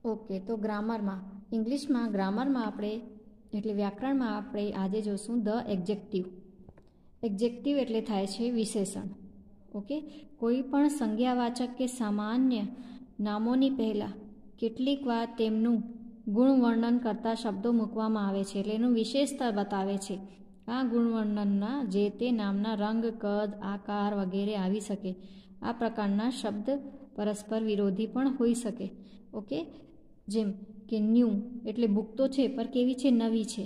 Okay, તો ગ્રામરમાં ઇંગ્લિશમાં ગ્રામરમાં આપણે એટલે વ્યાકરણમાં આપણે આજે જોશું ધ એક્ઝેક્ટિવ. એક્ઝેક્ટિવ એટલે થાય છે વિશેષણ. ઓકે, કોઈ પણ સંજ્ઞાવાચક કે સામાન્ય નામોની પહેલાં કેટલીક વાર તેમનું ગુણવર્ણન કરતા શબ્દો મૂકવામાં આવે છે, એટલે એનું વિશેષતા બતાવે છે. આ ગુણવર્ણનના જે તે નામના રંગ, કદ, આકાર વગેરે આવી શકે. આ પ્રકારના શબ્દ પરસ્પર વિરોધી પણ હોઈ શકે. ઓકે, જેમ કે ન્યૂ એટલે બુક તો છે પણ કેવી છે, નવી છે,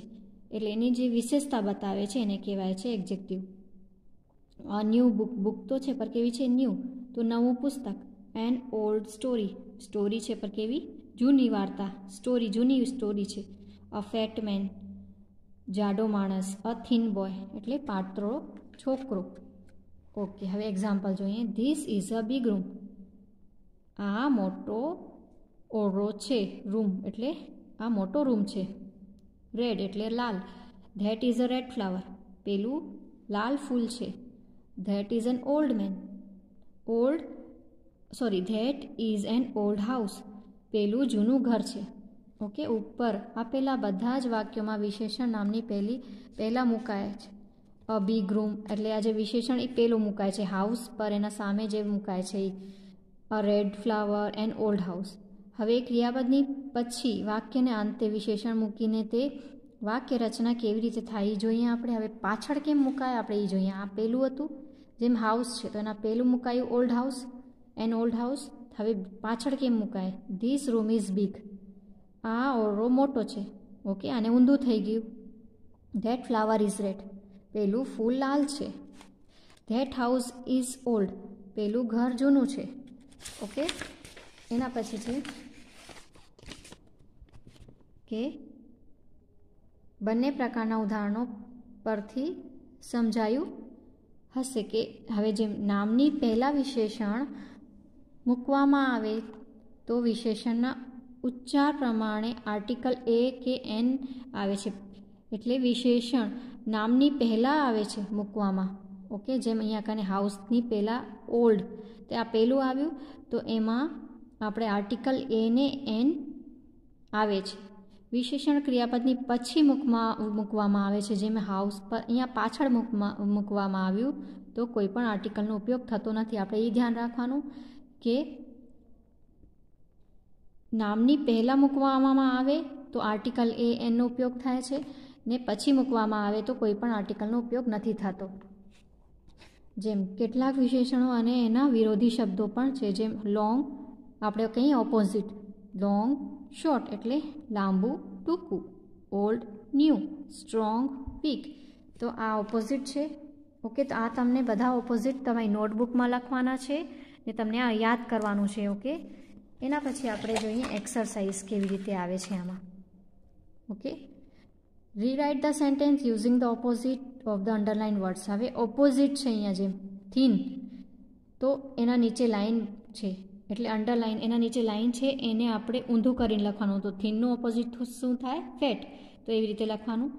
એટલે એની જે વિશેષતા બતાવે છે એને કહેવાય છે એક્ઝેક્ટિવ. ન્યૂ બુક તો છે પણ કેવી છે, ન્યૂ તો નવું પુસ્તક. એન ઓલ્ડ સ્ટોરી છે પણ કેવી, જૂની વાર્તા, જૂની સ્ટોરી છે. અ ફેટ મેન જાડો માણસ. અ થિન બોય એટલે પાતળો છોકરો. ઓકે, હવે એક્ઝામ્પલ જોઈએ. This is a big room. આ મોટો ઓરડો છે. રૂમ એટલે આ મોટો રૂમ છે. રેડ એટલે લાલ. That is a red flower. પેલું લાલ ફૂલ છે. That is an old man. That is an old house. પેલું જૂનું ઘર છે. ઓકે, ઉપર આપેલા બધા જ વાક્યોમાં વિશેષણ નામની પહેલાં મુકાય છે. અ બિગ રૂમ એટલે આ જે વિશેષણ એ પહેલું મુકાય છે. હાઉસ પર એના સામે જે મુકાય છે એ a red flower and old house. હવે ક્રિયાપદની પછી વાક્યને અંતે વિશેષણ મૂકીને તે વાક્ય રચના કેવી રીતે થાય એ જોઈએ આપણે. હવે પાછળ કેમ મુકાય આપણે એ જોઈએ. આ પહેલું હતું, જેમ હાઉસ છે તો એના પહેલું મુકાયું ઓલ્ડ હાઉસ, ઓલ્ડ હાઉસ. હવે પાછળ કેમ મુકાય? This room is big. આ ઓરડો મોટો છે. ઓકે, આને ઊંધું થઈ ગયું. That flower is red. પેલું ફૂલ લાલ છે. That house is old. પેલું ઘર જૂનું છે. ઓકે, એના પછી છે કે બંને પ્રકારના ઉદાહરણો પરથી સમજાયું હશે કે હવે જેમ નામની પહેલાં વિશેષણ મૂકવામાં આવે તો વિશેષણના ઉચ્ચાર પ્રમાણે આર્ટિકલ એ કે એન આવે છે. એટલે વિશેષણ નામની પહેલાં આવે છે મૂકવામાં. ઓકે, જેમ અહીંયા કને હાઉસની પહેલાં ઓલ્ડ તે આ પહેલું આવ્યું તો એમાં આપણે આર્ટિકલ એ ને એન આવે છે. વિશેષણ ક્રિયાપદની પછી મૂકવામાં આવે છે. જેમ હાઉસ પર અહીંયા પાછળ મૂકવામાં આવ્યું તો કોઈ પણ આર્ટિકલનો ઉપયોગ થતો નથી. આપણે એ ધ્યાન રાખવાનું કે નામની પહેલાં મૂકવામાં આવે તો આર્ટિકલ એ એનનો ઉપયોગ થાય છે ને પછી મૂકવામાં આવે તો કોઈ પણ આર્ટિકલનો ઉપયોગ નથી થતો. જેમ કેટલાક વિશેષણો અને એના વિરોધી શબ્દો પણ છે. જેમ લોંગ આપણે કહીએ ઓપોઝિટ. લોંગ શોર્ટ એટલે લાંબુ ટૂંકું. Old new. Strong weak. તો આ ઓપોઝિટ છે. ઓકે, તો આ તમને બધા ઓપોઝિટ તમારી નોટબુકમાં લખવાના છે ને તમને આ યાદ કરવાનું છે. ઓકે, એના પછી આપણે જોઈએ એક્સરસાઇઝ કેવી રીતે આવે છે આમાં. Okay, rewrite the sentence using the opposite of the underline words. હવે ઓપોઝિટ છે અહીંયા જેમ થીન તો એના નીચે લાઇન છે એટલે અંડરલાઇન એના નીચે લાઇન છે એને આપણે ઊંધું કરીને લખવાનું. તો થીનનું ઓપોઝિટ શું થાય? ફેટ. તો એવી રીતે લખવાનું.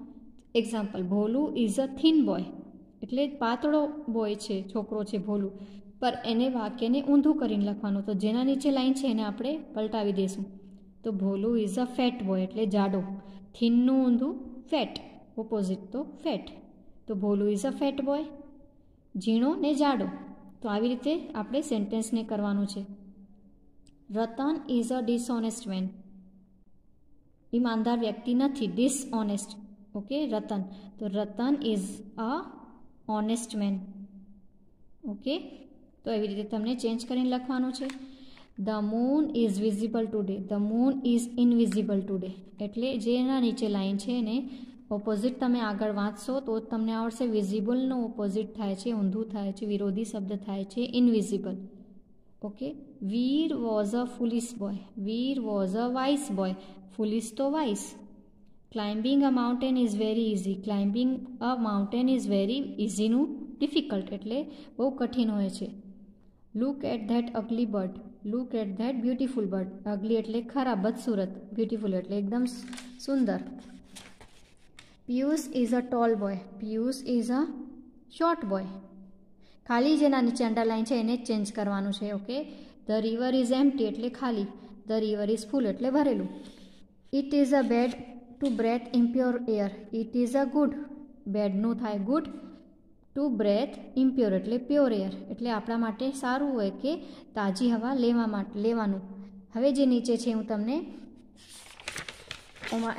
Example, Bholu is a thin boy એટલે પાતળો બોય છે, છોકરો છે ભોલું. પર એને વાક્યને ઊંધું કરીને લખવાનું. તો જેના નીચે લાઈન છે એને આપણે પલટાવી દઈશું. તો Bholu is a fat boy એટલે જાડો. થીનનું ઊંધું ફેટ, ઓપોઝિટ તો ફેટ. તો Bholu is a fat boy, ઝીણો ને જાડો. તો આવી રીતે આપણે સેન્ટેન્સને કરવાનું છે. Ratan is a dishonest man. ઈમાનદાર વ્યક્તિ નથી, ડિસઓનેસ્ટ. ઓકે, રતન. તો Ratan is a honest man. Okay, તો એવી રીતે તમને ચેન્જ કરીને લખવાનું છે. The moon is visible today. The moon is invisible today એટલે જેના નીચે લાઈન છે એને ઓપોઝિટ તમે આગળ વાંચશો તો તમને આવડશે. વિઝિબલનો ઓપોઝિટ થાય છે ઊંધું થાય છે, વિરોધી શબ્દ થાય છે invisible. Okay, Veer was a foolish boy. Veer was a wise boy. Foolish તો wise. Climbing a mountain is very easy. Climbing a mountain is very ઇઝીનું ડિફિકલ્ટ એટલે બહુ કઠિન હોય છે. Look at that ugly bird. Look at that beautiful bird. Ugly એટલે ખરાબ, બદસુરત. બ્યુટીફુલ એટલે એકદમ સુંદર. Piyush is a tall boy. Piyush is a short boy. ખાલી જેના નીચે અંડરલાઇન છે એને જ ચેન્જ કરવાનું છે. Okay, the river is empty એટલે ખાલી. ધ રિવર ઇઝ ફૂલ એટલે ભરેલું. It is a bad to breathe impure air. It is a good, બેડનું થાય ગુડ, ટુ બ્રેથ ઇમ્પ્યોર એટલે પ્યોર એર એટલે આપણા માટે સારું હોય કે તાજી હવા લેવાનું. હવે જે નીચે છે હું તમને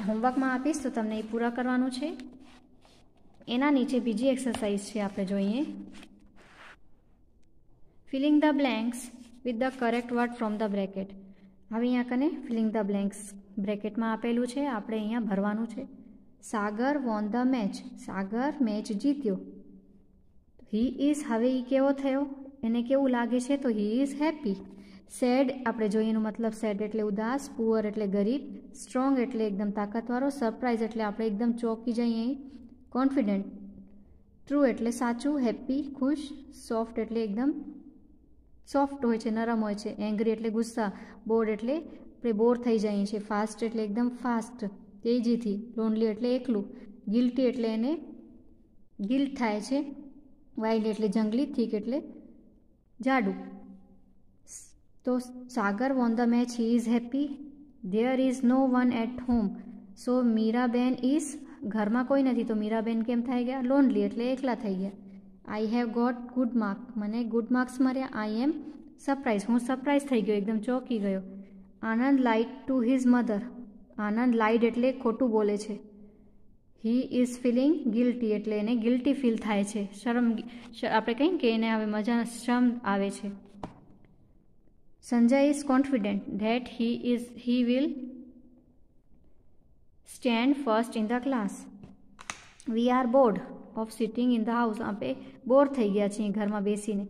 હોમવર્કમાં આપીશ તો તમને એ પૂરા કરવાનું છે. એના નીચે બીજી એક્સરસાઇઝ છે, આપણે જોઈએ. Feeling the blanks with the correct word from the bracket. હવે અહીંયા કને ફિલિંગ ધ બ્લેન્ક્સ બ્રેકેટમાં આપેલું છે, આપણે અહીંયા ભરવાનું છે. Sagar won the match. Sagar match જીત્યો. હી ઇઝ, હવે એ કેવો થયો, એને કેવું લાગે છે, તો હી ઇઝ હેપી. સેડ આપણે જોઈએ એનું મતલબ સેડ એટલે ઉદાસ, પુઅર એટલે ગરીબ, સ્ટ્રોંગ એટલે એકદમ તાકાતવાળો, સરપ્રાઇઝ એટલે આપણે એકદમ ચોંકી જઈએ, કોન્ફિડન્ટ, ટ્રુ એટલે સાચું, હેપી ખુશ, સોફ્ટ એટલે એકદમ સોફ્ટ હોય છે, નરમ હોય છે, એંગ્રી એટલે ગુસ્સા, બોર્ડ એટલે આપણે બોર થઈ જઈએ છીએ, ફાસ્ટ એટલે એકદમ ફાસ્ટ તેજીથી, લોનલી એટલે એકલું, ગિલ્ટી એટલે એને ગિલ્ટ થાય છે, વાઇલ્ડ એટલે જંગલી, થીક એટલે જાડું. તો Sagar won the match, he is happy, there is no one at home, so Miraben is, ઘરમાં કોઈ નથી તો મીરાબેન કેમ થઈ ગયા, લોનલી એટલે એકલા થઈ ગયા. I have got good mark, મને ગુડ માર્ક્સ મળ્યા. આઈ એમ સરપ્રાઇઝ, હું સરપ્રાઇઝ થઈ ગયો, એકદમ ચોંકી ગયો. આનંદ laid to his mother, Anand laid એટલે ખોટું બોલે છે. હી ઇઝ ફિલિંગ ગિલ્ટી એટલે એને ગિલ્ટી ફીલ થાય છે, શરમ, આપણે કહીએ કે એને હવે મજા શરમ આવે છે. Sanjay is confident that he will stand first in the class. We are bored of sitting in the house, આપણે બોર થઈ ગયા છીએ ઘરમાં બેસીને.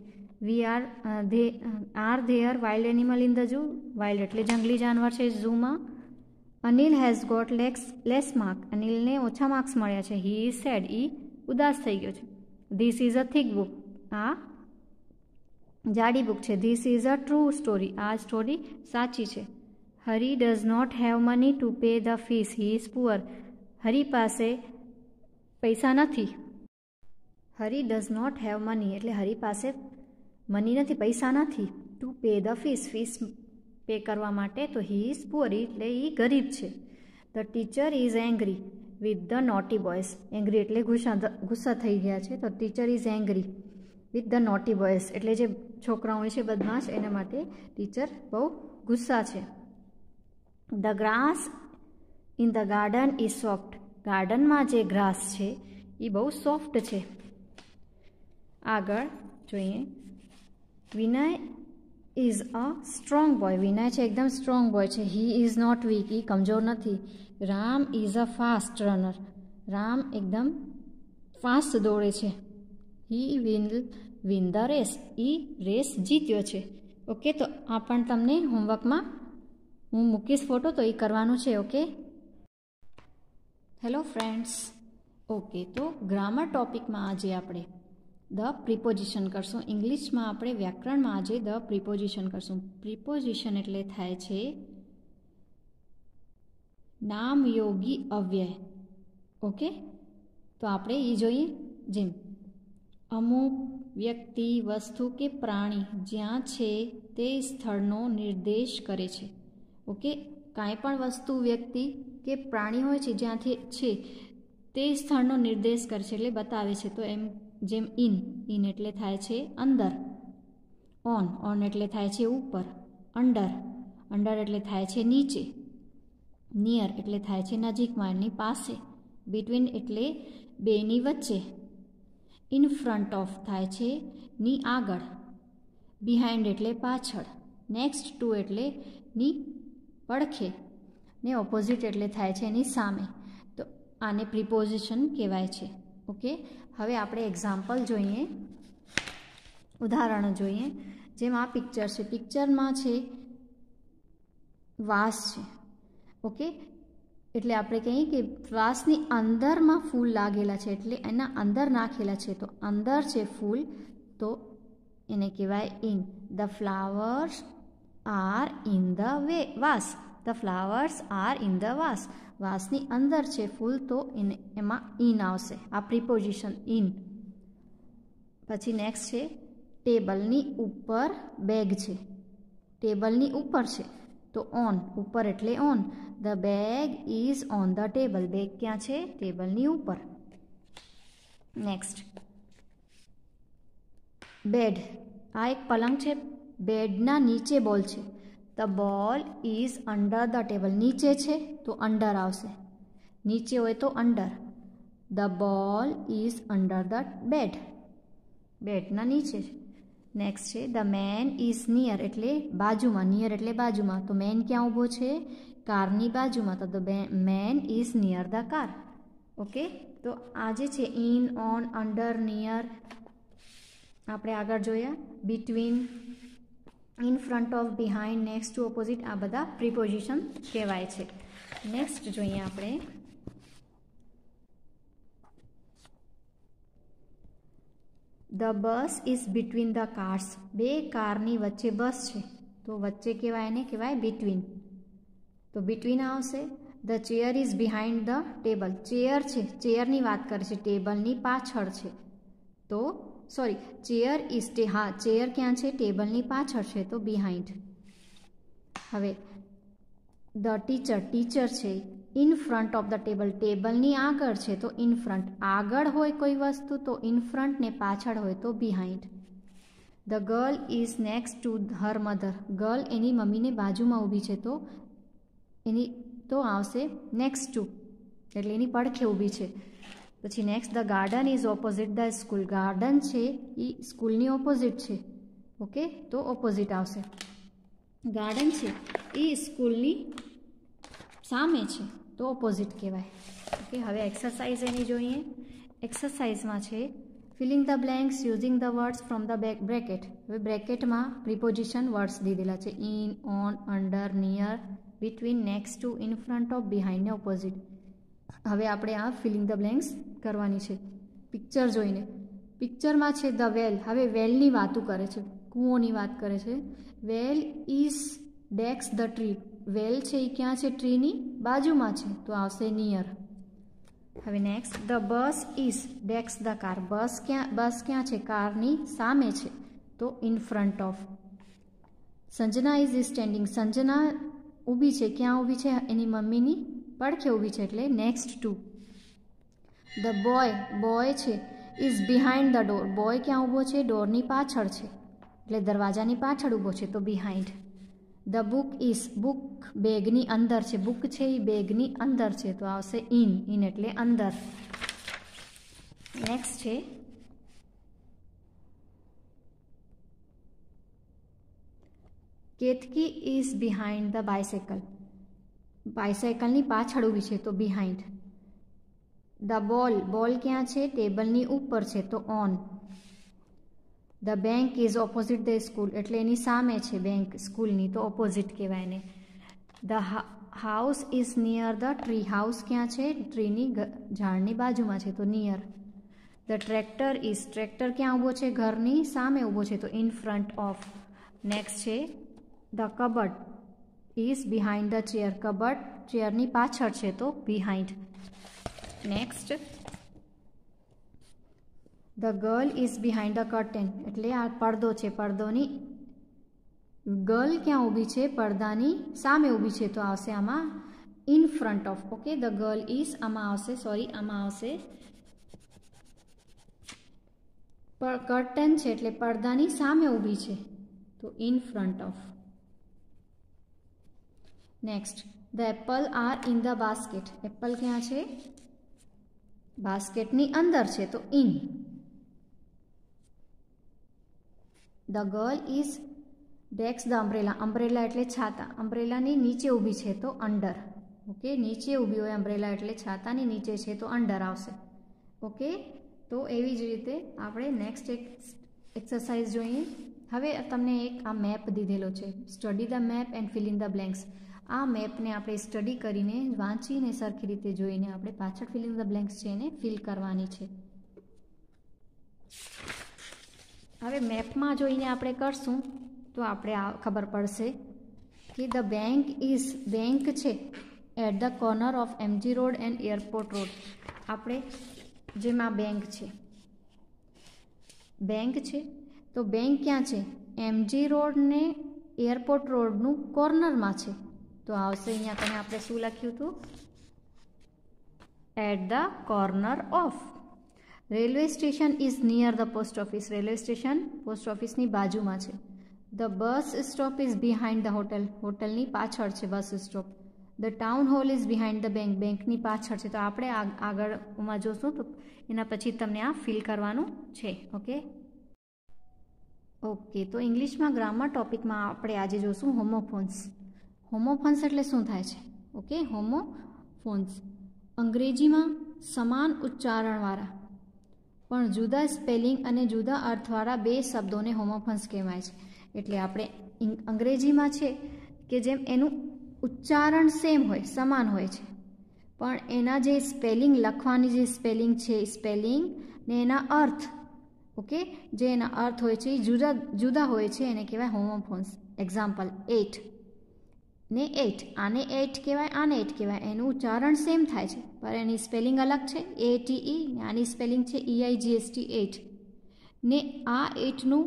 We are their wild animal in the zoo, wild એટલે જંગલી જાનવર છે ઝૂમાં. Anil has got less mark, અનિલને ઓછા માર્ક્સ મળ્યા છે. હી ઇઝ સેડ, ઈ ઉદાસ થઈ ગયો છે. This is a thick book, આ જાડી બુક છે. This is a true story, આ સ્ટોરી સાચી છે. Hari does not have money to pay the fees, he is poor, Hari પાસે પૈસા નથી. Hari does not have money એટલે હરી પાસે મની નથી, પૈસા નથી. To pay the fees, fees pay કરવા માટે, તો હી ઇઝ પુઅર એટલે એ ગરીબ છે. The teacher is angry with the naughty boys, angry એટલે ગુસ્સા થઈ ગયા છે, તો teacher is angry with the naughty boys એટલે જે છોકરાઓ છે બદમાશ, એના માટે ટીચર બહુ ગુસ્સા છે. The grass in the garden is soft, ગાર્ડનમાં જે ગ્રાસ છે એ બહુ સોફ્ટ છે. આગળ જોઈએ. Vinay is a strong boy, Vinay છે એકદમ સ્ટ્રોંગ બોય છે. હી ઇઝ નોટ વીક, એ કમજોર નથી. Ram is a fast runner, Ram એકદમ ફાસ્ટ દોડે છે. He will win the race, એ રેસ જીત્યો છે. ઓકે, તો આ પણ તમને હોમવર્કમાં હું મૂકીશ ફોટો, તો એ કરવાનું છે. Okay, hello friends. ઓકે, તો ગ્રામર ટોપિકમાં આજે આપણે ધ પ્રિપોઝિશન કરશું. ઇંગ્લિશમાં આપણે વ્યાકરણમાં આજે ધ પ્રિપોઝિશન કરશું. પ્રિપોઝિશન એટલે થાય છે નામયોગી અવ્યય. ઓકે, તો આપણે એ જોઈએ. જેમ અમુક વ્યક્તિ, વસ્તુ કે પ્રાણી જ્યાં છે તે સ્થળનો નિર્દેશ કરે છે. ઓકે, કાંઈ પણ વસ્તુ, વ્યક્તિ કે પ્રાણી હોય છે જ્યાંથી છે તે સ્થળનો નિર્દેશ કરે છે એટલે બતાવે છે. તો એમ જેમ ઇન એટલે થાય છે અંદર, ઓન એટલે થાય છે ઉપર, અંડર એટલે થાય છે નીચે, નિયર એટલે થાય છે નજીકમાં, એની પાસે, બિટવીન એટલે બેની વચ્ચે, ઇન ફ્રન્ટ ઓફ થાય છે ની આગળ, બિહાઇન્ડ એટલે પાછળ, નેક્સ્ટ ટુ એટલે ની પડખે, ને ઓપોઝિટ એટલે થાય છે એની સામે. તો આને પ્રિપોઝિશન કહેવાય છે. ઓકે, હવે આપણે એક્ઝામ્પલ જોઈએ, ઉદાહરણો જોઈએ. જેમ આ પિક્ચર છે, પિક્ચરમાં છે વાસ છે. ઓકે, એટલે આપણે કહીએ કે વાસની અંદરમાં ફૂલ લાગેલા છે એટલે એના અંદર નાખેલા છે. તો અંદર છે ફૂલ, તો એને કહેવાય in. The flowers are in the vase, the flowers are in the vase, વાસની અંદર છે ફૂલ, તો એમાં ઇન આવશે, આ પ્રિપોઝિશન ઇન. પછી નેક્સ્ટ છે ટેબલની ઉપર બેગ છે, ટેબલની ઉપર છે તો ઓન, ઉપર એટલે on. The bag is on the table. Bag ક્યાં છે? ટેબલની ઉપર. Next, bed. આ એક પલંગ છે. બેડના નીચે બોલ છે. The ball is under the table. નીચે છે તો અંડર આવશે. નીચે હોય તો under. The ball is under the bed. બેડના નીચે છે. નેક્સ્ટ છે ધ મેન ઇઝ નિયર એટલે બાજુમાં. નિયર એટલે બાજુમાં. તો મેન ક્યાં ઊભો છે? કારની બાજુમાં. તો the main is near the car. Okay, તો આ જે છે ઇન, ઓન, અંડર, નિયર આપણે આગળ જોયા. Between, in front of, behind, next to, opposite, આ બધા પ્રિપોઝિશન કહેવાય છે. નેક્સ્ટ જોઈએ આપણે the bus is between the cars. બે કારની વચ્ચે બસ છે તો વચ્ચે કહેવાય, એને કહેવાય બિટવીન. તો બિટવીન આવશે. The chair is behind the table. Chair છે, ચેરની વાત કરે છે, ટેબલની પાછળ છે. તો સોરી, ચેર ઇઝ ચેર ક્યાં છે? ટેબલની પાછળ છે તો બિહાઇન્ડ. હવે ધ ટીચર છે in front of the table. ટેબલની આગળ છે તો ઇન ફ્રન્ટ. આગળ હોય કોઈ વસ્તુ તો ઇન ફ્રન્ટ ને પાછળ હોય તો behind. The girl is next to her mother. Girl એની મમ્મીને બાજુમાં ઊભી છે તો એની તો આવશે નેક્સ્ટ ટુ એટલે એની પડખે ઊભી છે. પછી next the garden is opposite the school. Garden છે એ સ્કૂલની ઓપોઝિટ છે. ઓકે, તો ઓપોઝિટ આવશે. ગાર્ડન છે એ સ્કૂલની સામે છે તો ઓપોઝિટ કહેવાય. ઓકે, હવે એક્સરસાઇઝ એની જોઈએ. એક્સરસાઇઝમાં છે filling the blanks using the words from the bracket. હવે બ્રેકેટમાં પ્રિપોઝિશન વર્ડ્સ દીધેલા છે. In, on, under, near, between, next to, in front of, behind ને ઓપોઝિટ. હવે આપણે આ ફિલિંગ ધ બ્લેન્ક્સ કરવાની છે પિક્ચર જોઈને. પિક્ચરમાં છે ધ વેલ. હવે વેલની વાતો કરે છે, કૂવોની વાત કરે છે. વેલ ઇઝ ડેક્સ ધ ટ્રી. વેલ છે એ ક્યાં છે? ટ્રીની બાજુમાં છે તો આવશે નિયર. હવે નેક્સ્ટ ધ બસ ઇઝ ડેક્સ ધ કાર. બસ ક્યાં છે? કારની સામે છે તો in front of. Sanjana is standing. Sanjana ઊભી છે. ક્યાં ઊભી છે? એની મમ્મીની પડખે ઊભી છે એટલે નેક્સ્ટ ટુ. ધ બોય છે is behind the door. Boy ક્યાં ઊભો છે? ડોરની પાછળ છે એટલે દરવાજાની પાછળ ઊભો છે તો behind. The book is, book બેગની અંદર છે. બુક છે એ બેગની અંદર છે તો આવશે ઇન. ઇન એટલે અંદર. નેક્સ્ટ છે કેતકી ઇઝ બિહાઇન્ડ ધ બાયસાયકલ. બાયસાયકલની પાછળ ઊભી છે તો બિહાઇન્ડ. ધ બોલ ક્યાં છે? ટેબલની ઉપર છે તો on. The bank is opposite the school એટલે એની સામે છે બેંક સ્કૂલની તો ઓપોઝિટ કહેવાય એને. The house is near the tree. House ક્યાં છે? ટ્રીની ઝાડની બાજુમાં છે તો near. The tractor is, tractor ક્યાં ઊભો છે? ઘરની સામે ઊભો છે તો ઇન ફ્રન્ટ ઓફ. નેક્સ્ટ છે the cupboard is behind the chair. Cupboard ચેરની પાછળ છે તો behind. Next the girl is behind the curtain એટલે આ પડદો છે. પડદોની ગર્લ ક્યાં ઊભી છે? પડદાની સામે ઊભી છે તો આવશે આમાં in front of. Okay, the girl is આમાં આવશે કર્ટન છે એટલે પડદાની સામે ઊભી છે તો in front of. Next the apple are in the basket. Apple ક્યાં છે? બાસ્કેટની અંદર છે તો ઇન. ધ ગર્લ ઇઝ ડેક્સ ધ અમ્બ્રેલા. અમ્બ્રેલા એટલે છાતા. અમ્બ્રેલાની નીચે ઊભી છે તો અંડર. ઓકે, નીચે ઊભી હોય અમ્બ્રેલા એટલે છાતાની નીચે છે તો અંડર આવશે. ઓકે, તો એવી જ રીતે આપણે નેક્સ્ટ એક એક્સરસાઇઝ જોઈએ. હવે તમને એક આ મેપ દીધેલો છે. Study the map and fill in the blanks. આ મેપને આપણે સ્ટડી કરીને વાંચીને સરખી રીતે જોઈને આપણે પાછળ ફિલ ઇન ધ બ્લેન્ક્સ છે એને ફિલ કરવાની છે. હવે મેપમાં જોઈને આપણે કરશું તો આપણે ખબર પડશે કે ધ બેંક છે at the corner of MG road and airport road. આપણે જેમાં બેંક છે તો બેંક ક્યાં છે? એમજી રોડ ને એરપોર્ટ રોડનું કોર્નરમાં છે તો આવશે અહીંયા તમે આપણે શું લખ્યું હતું? At the corner of. Railway station is near the post office. Railway station post ઓફિસની બાજુમાં છે. The bus stop is behind the hotel. હોટલની પાછળ છે bus stop. The town hall is behind the bank. બેંકની પાછળ છે. તો આપણે આગળમાં જોશું તો એના પછી તમને આ ફિલ કરવાનું છે. ઓકે તો ઇંગ્લિશમાં ગ્રામર ટોપિકમાં આપણે આજે જોશું હોમોફોન્સ. હોમોફોન્સ એટલે શું થાય છે? ઓકે, હોમોફોન્સ અંગ્રેજીમાં સમાન ઉચ્ચારણવાળા પણ જુદા સ્પેલિંગ અને જુદા અર્થવાળા બે શબ્દોને હોમોફોન્સ કહેવાય છે. એટલે આપણે અંગ્રેજીમાં છે કે જેમ એનું ઉચ્ચારણ સેમ હોય, સમાન હોય છે, પણ એના જે સ્પેલિંગ લખવાની જે સ્પેલિંગ છે, સ્પેલિંગ ને એના અર્થ, ઓકે, જે એના અર્થ હોય છે એ જુદા જુદા હોય છે, એને કહેવાય હોમોફોન્સ. એક્ઝામ્પલ 8 ને 8, આને 8 કહેવાય, આને 8 કહેવાય. એનું ઉચ્ચારણ સેમ થાય છે પણ એની સ્પેલિંગ અલગ છે, ATE, ને આની સ્પેલિંગ છે EIGHT 8. ને આ 8નું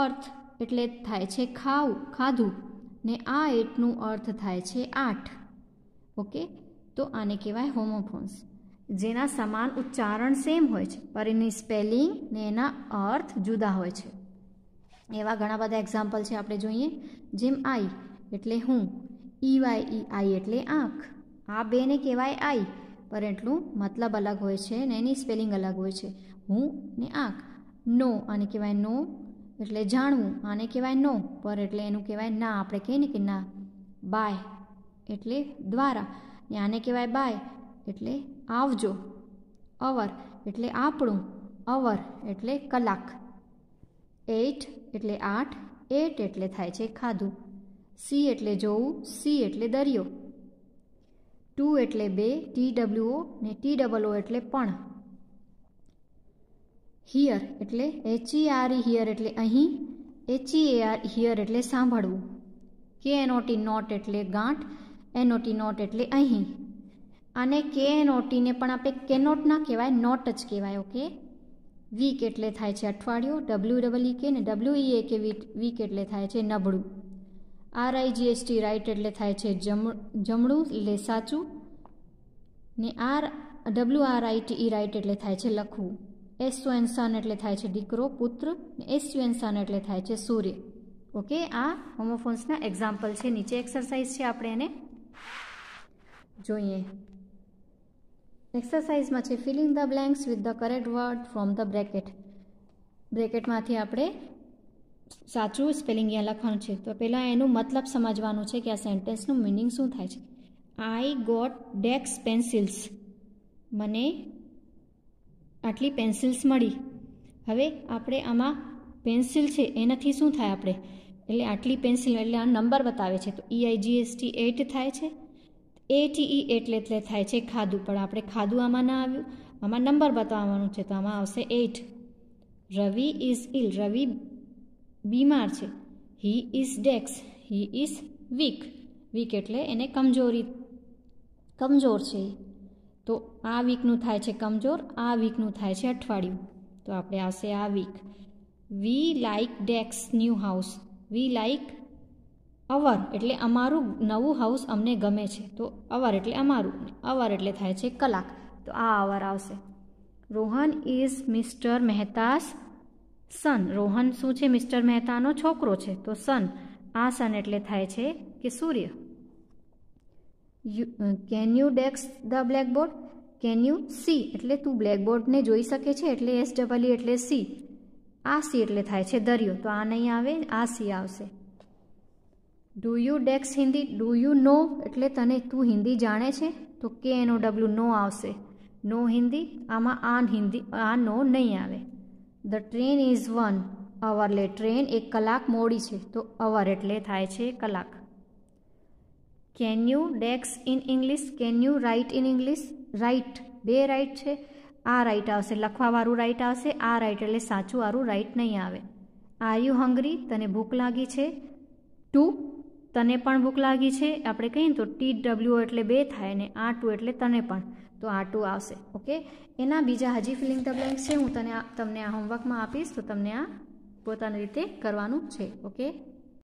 અર્થ એટલે થાય છે ખાધું, ને આ 8નું અર્થ થાય છે 8. ઓકે, તો આને કહેવાય હોમોફોન્સ, જેના સમાન ઉચ્ચારણ સેમ હોય છે પણ એની સ્પેલિંગ ને એના અર્થ જુદા હોય છે. એવા ઘણા બધા એક્ઝામ્પલ છે, આપણે જોઈએ. જેમ આઈ એટલે હું, EYE એટલે આંખ. આ બેને કહેવાય આઈ પણ એટલું મતલબ અલગ હોય છે ને એની સ્પેલિંગ અલગ હોય છે. હું ને આંખ. નો, આને કહેવાય નો એટલે જાણવું, આને કહેવાય નો પર એટલે એનું કહેવાય ના. આપણે કહીએ ને કે ના. બાય એટલે દ્વારા, ને આને કહેવાય બાય એટલે આવજો. અવર એટલે આપણું, અવર એટલે કલાક. 8 એટલે 8, 8 એટલે થાય છે ખાધું. સી એટલે જોવું, સી એટલે દરિયો. 2 એટલે 2, TWO ને TOO એટલે પણ. હિયર એટલે HERE હિયર એટલે અહીં, HEAR હિયર એટલે સાંભળવું. KNOT નોટ એટલે ગાંઠ, NOT નોટ એટલે અહીં. આને KNOT ને પણ આપણે કેનોટ ના કહેવાય, નોટ જ કહેવાય. ઓકે, વીક એટલે થાય છે અઠવાડિયું, WEEK ને WEAK વીક એટલે થાય છે નબળું. RIGHT રાઇટ એટલે થાય છે જમણું એટલે સાચું, ને WRITE રાઇટ એટલે થાય છે લખવું. SON સન એટલે થાય છે દીકરો, પુત્ર, ને SUN સન એટલે થાય છે સૂર્ય. ઓકે, આ હોમોફોન્સના એક્ઝામ્પલ છે. નીચે એક્સરસાઇઝ છે, આપણે એને જોઈએ. એક્સરસાઇઝમાં છે filling the blanks with the correct word from the bracket. બ્રેકેટમાંથી આપણે સાચું સ્પેલિંગ અહીંયા લખવાનું છે. તો પહેલાં એનું મતલબ સમજવાનું છે કે આ સેન્ટેન્સનું મિનિંગ શું થાય છે. આઈ ગોટ ડેક્સ પેન્સિલ્સ. મને આટલી પેન્સિલ્સ મળી. હવે આપણે આમાં પેન્સિલ છે એનાથી શું થાય આપણે, એટલે આટલી પેન્સિલ એટલે આ નંબર બતાવે છે તો EIGHT 8 થાય છે. ATE એટલે થાય છે ખાધું, પણ આપણે ખાધું આમાં ના આવ્યું, આમાં નંબર બતાવવાનું છે તો આમાં આવશે 8. રવિ ઇઝ ઇલ. રવિ બીમાર છે. હી ઇઝ ડેક્સ. He is weak. વીક એટલે એને કમજોર છે. તો આ વીકનું થાય છે કમજોર, આ વીકનું થાય છે અઠવાડિયું, તો આપણે આવશે આ વીક. વી લાઇક ડેક્સ ન્યૂ હાઉસ. વી લાઇક અવર એટલે અમારું નવું હાઉસ અમને ગમે છે, તો અવર એટલે અમારું, અવર એટલે થાય છે કલાક, તો આ અવર આવશે. રોહન ઇઝ મિસ્ટર મહેતાસ સન. રોહન શું છે? મિસ્ટર મહેતાનો છોકરો છે, તો સન. આ સન એટલે થાય છે કે સૂર્ય. કેન યુ ડેક્સ the blackboard. Can you see એટલે તું બ્લેકબોર્ડને જોઈ શકે છે, એટલે SEE એટલે સી. આ સી એટલે થાય છે દરિયો, તો આ નહીં આવે, આ સી આવશે. ડુ યુ ડેક્સ હિન્દી. ડુ યુ નો એટલે તું હિન્દી જાણે છે, તો KNOW નો આવશે. નો હિન્દી, આમાં આ નો નહીં આવે. The train is 1 hour late. Train 1 કલાક મોડી છે, તો અવર એટલે થાય છે કલાક. કેન યુ ડેક્સ in English. Can you write in English. Write, બે રાઇટ છે, આ રાઇટ આવશે, લખવાવાળું રાઇટ આવશે, આ રાઇટ એટલે સાચું વાળું રાઇટ નહીં આવે. Are you hungry. તને ભૂખ લાગી છે. ટુ, તને પણ ભૂખ લાગી છે, આપણે કહીએ તો TWO એટલે બે થાય, ને આ ટુ એટલે તને પણ, તો આ ટુ આવશે. ઓકે, એના બીજા હજી ફિલિંગ ધ બ્લેન્ક્સ છે, હું તમને આ હોમવર્કમાં આપીશ, તો તમને આ પોતાની રીતે કરવાનું છે. ઓકે.